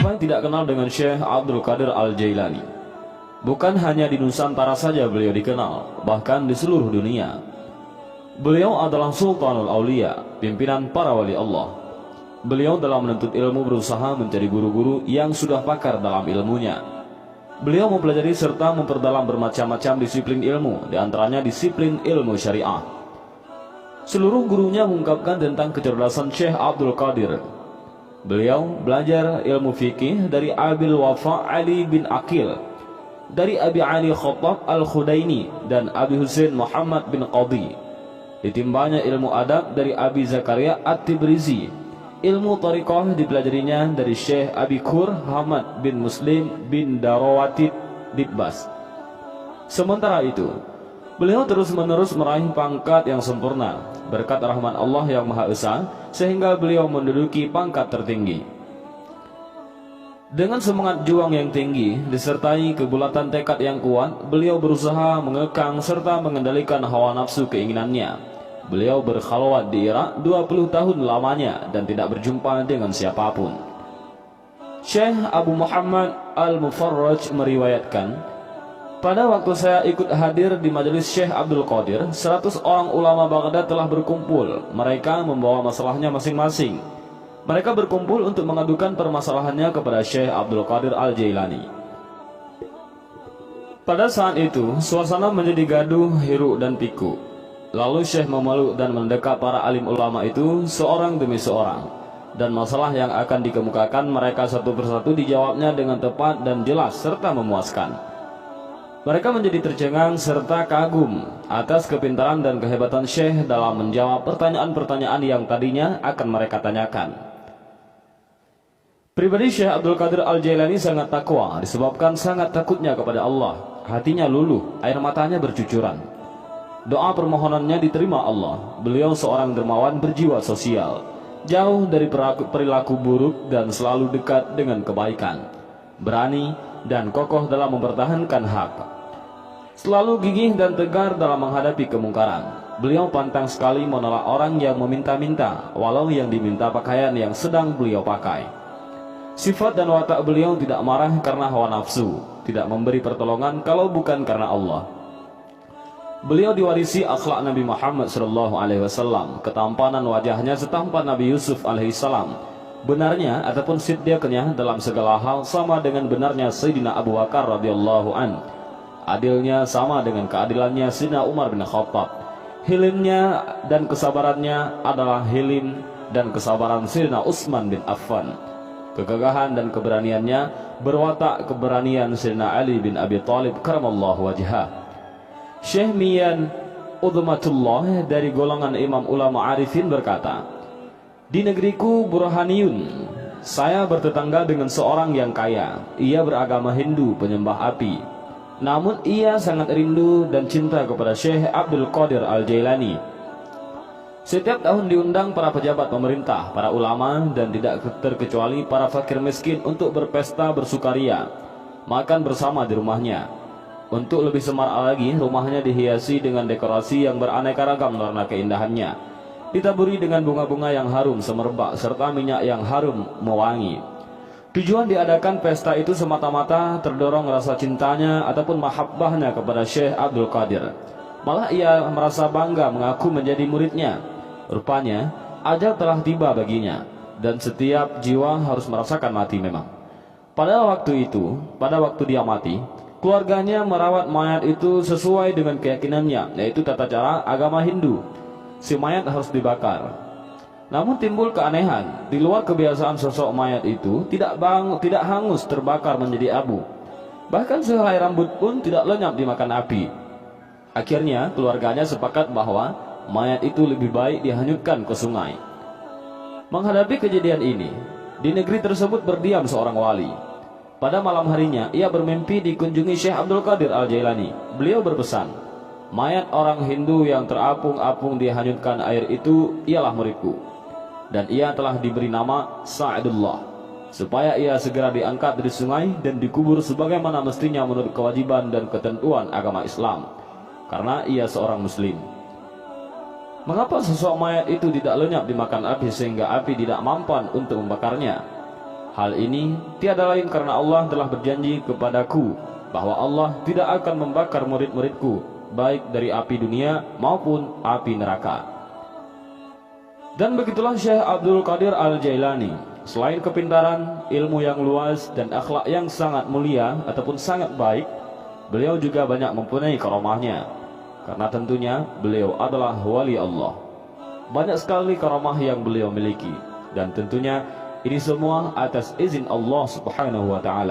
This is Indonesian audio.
Siapa yang tidak kenal dengan Syekh Abdul Qadir Al-Jailani? Bukan hanya di Nusantara saja beliau dikenal, bahkan di seluruh dunia. Beliau adalah Sultanul Aulia, pimpinan para wali Allah. Beliau dalam menuntut ilmu berusaha mencari guru-guru yang sudah pakar dalam ilmunya. Beliau mempelajari serta memperdalam bermacam-macam disiplin ilmu, di antaranya disiplin ilmu syariah. Seluruh gurunya mengungkapkan tentang kecerdasan Syekh Abdul Qadir. Beliau belajar ilmu fikih dari Abil Wafa Ali bin Aqil, dari Abi Ali Khattab Al-Khudaini dan Abi Husain Muhammad bin Qadhi. Ditimbanya ilmu adab dari Abi Zakaria At-Tibrizi. Ilmu tariqah dipelajarinya dari Syekh Abi Kur Hamad bin Muslim bin Darawatid Dibas. Sementara itu, beliau terus-menerus meraih pangkat yang sempurna berkat rahmat Allah yang Maha Esa, sehingga beliau menduduki pangkat tertinggi. Dengan semangat juang yang tinggi disertai kebulatan tekad yang kuat, beliau berusaha mengekang serta mengendalikan hawa nafsu keinginannya. Beliau berkhalwat di Irak 20 tahun lamanya dan tidak berjumpa dengan siapapun. Syekh Abu Muhammad Al-Mufarraj meriwayatkan, pada waktu saya ikut hadir di majelis Syekh Abdul Qadir, 100 orang ulama Baghdad telah berkumpul. Mereka membawa masalahnya masing-masing. Mereka berkumpul untuk mengadukan permasalahannya kepada Syekh Abdul Qadir Al-Jailani. Pada saat itu, suasana menjadi gaduh, hiruk dan pikuk. Lalu Syekh memeluk dan mendekat para alim ulama itu seorang demi seorang, dan masalah yang akan dikemukakan mereka satu persatu dijawabnya dengan tepat dan jelas serta memuaskan. Mereka menjadi tercengang serta kagum atas kepintaran dan kehebatan Syekh dalam menjawab pertanyaan-pertanyaan yang tadinya akan mereka tanyakan. Pribadi Syekh Abdul Qadir Al-Jailani sangat takwa disebabkan sangat takutnya kepada Allah. Hatinya luluh, air matanya bercucuran. Doa permohonannya diterima Allah. Beliau seorang dermawan berjiwa sosial, jauh dari perilaku buruk dan selalu dekat dengan kebaikan, berani dan kokoh dalam mempertahankan hak. Selalu gigih dan tegar dalam menghadapi kemungkaran. Beliau pantang sekali menolak orang yang meminta-minta, walau yang diminta pakaian yang sedang beliau pakai. Sifat dan watak beliau tidak marah karena hawa nafsu, tidak memberi pertolongan kalau bukan karena Allah. Beliau diwarisi akhlak Nabi Muhammad SAW, ketampanan wajahnya setampan Nabi Yusuf alaihissalam. Benarnya ataupun siddiqnya dalam segala hal sama dengan benarnya Sayyidina Abu Bakar radhiyallahu an. Adilnya sama dengan keadilannya Sayyidina Umar bin Khattab. Hilimnya dan kesabarannya adalah hilim dan kesabaran Sayyidina Utsman bin Affan. Kegagahan dan keberaniannya berwatak keberanian Sayyidina Ali bin Abi Thalib karamallahu wajhah. Syekh Miyan Udhmatullah dari golongan imam ulama arifin berkata, di negeriku Burhaniyun, saya bertetangga dengan seorang yang kaya. Ia beragama Hindu penyembah api. Namun ia sangat rindu dan cinta kepada Syekh Abdul Qadir Al-Jailani. Setiap tahun diundang para pejabat pemerintah, para ulama, dan tidak terkecuali para fakir miskin untuk berpesta bersukaria, makan bersama di rumahnya. Untuk lebih semarak lagi, rumahnya dihiasi dengan dekorasi yang beraneka ragam warna keindahannya, ditaburi dengan bunga-bunga yang harum semerbak serta minyak yang harum mewangi. Tujuan diadakan pesta itu semata-mata terdorong rasa cintanya ataupun mahabbahnya kepada Syekh Abdul Qadir. Malah ia merasa bangga mengaku menjadi muridnya. Rupanya ajal telah tiba baginya, dan setiap jiwa harus merasakan mati memang. Pada waktu dia mati, keluarganya merawat mayat itu sesuai dengan keyakinannya, yaitu tata cara agama Hindu. Si mayat harus dibakar. Namun timbul keanehan, di luar kebiasaan sosok mayat itu tidak hangus terbakar menjadi abu. Bahkan sehelai rambut pun tidak lenyap dimakan api. Akhirnya keluarganya sepakat bahwa mayat itu lebih baik dihanyutkan ke sungai. Menghadapi kejadian ini, di negeri tersebut berdiam seorang wali. Pada malam harinya ia bermimpi dikunjungi Syekh Abdul Qadir Al-Jailani. Beliau berpesan, mayat orang Hindu yang terapung-apung dihanyutkan air itu ialah muridku, dan ia telah diberi nama Sa'adullah, supaya ia segera diangkat dari sungai dan dikubur sebagaimana mestinya menurut kewajiban dan ketentuan agama Islam, karena ia seorang muslim. Mengapa sosok mayat itu tidak lenyap dimakan api sehingga api tidak mampan untuk membakarnya? Hal ini tiada lain karena Allah telah berjanji kepadaku bahwa Allah tidak akan membakar murid-muridku, baik dari api dunia maupun api neraka. Dan begitulah Syekh Abdul Qadir Al-Jailani. Selain kepintaran, ilmu yang luas, dan akhlak yang sangat mulia ataupun sangat baik, beliau juga banyak mempunyai karamahnya. Karena tentunya beliau adalah wali Allah. Banyak sekali karamah yang beliau miliki, dan tentunya ini semua atas izin Allah Subhanahu wa ta'ala.